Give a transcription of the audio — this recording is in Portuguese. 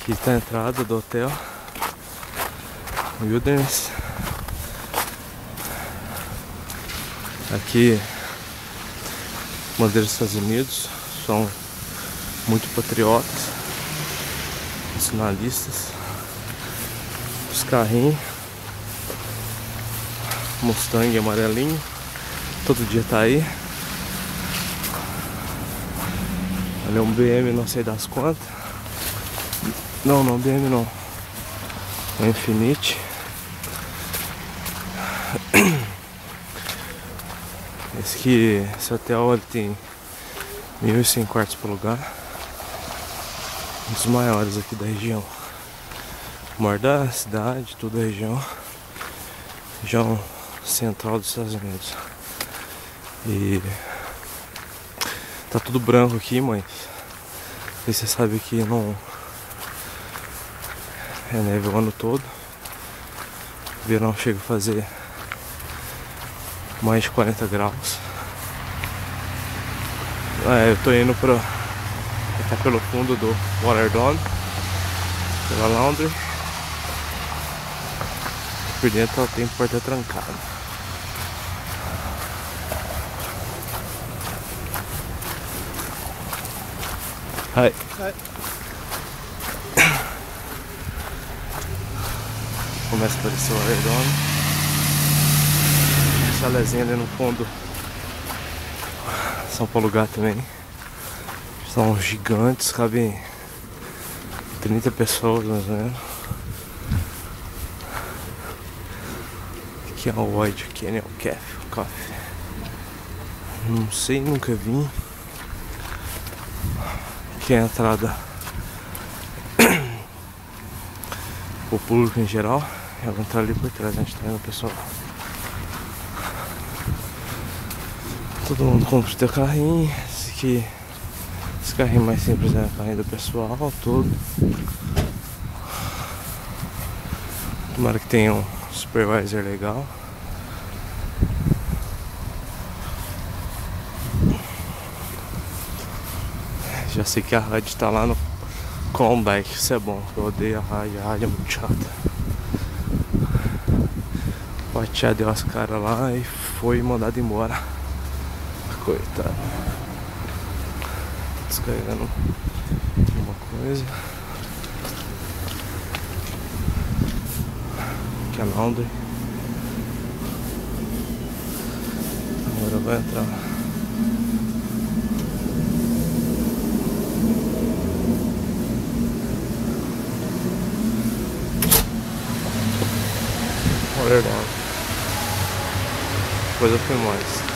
Aqui está a entrada do hotel Wilderness. Aqui, bandeiras dos Estados Unidos, são muito patriotas, nacionalistas. Os carrinhos, Mustang amarelinho, todo dia tá aí. Ali é um BM, não sei das quantas. Não, BM não. É Infiniti. Esse hotel ele tem 1.100 quartos por lugar. Um dos maiores aqui da região. Maior da cidade, toda a região central dos Estados Unidos. E tá tudo branco aqui, mas você sabe que não é neve o ano todo. Verão chega a fazer mais de 40 graus. Eu tô indo tá pelo fundo do Waterdome, pela Laundry. Por dentro tem porta trancada. Hi. Começa a aparecer o Waterdome. Chalezinho ali no fundo. São Paulo lugar também. São gigantes, cabem 30 pessoas mais ou menos. Aqui é o White Canyon Coffee. Não sei, nunca vim. Aqui é a entrada o público em geral. Eu vou entrar ali por trás, a gente tá indo, pessoal. Todo mundo compra o teu carrinho. Esse carrinho mais simples é o carrinho do pessoal, todo. Tomara que tenha um supervisor legal. Já sei que a rádio tá lá no Klondike, isso é bom. Eu odeio a rádio é muito chata. O tia deu as caras lá e foi mandado embora. Coitado. Descarregando uma coisa. Aqui é a Laundry. Agora vai entrar. Olha lá. Depois eu filmo mais.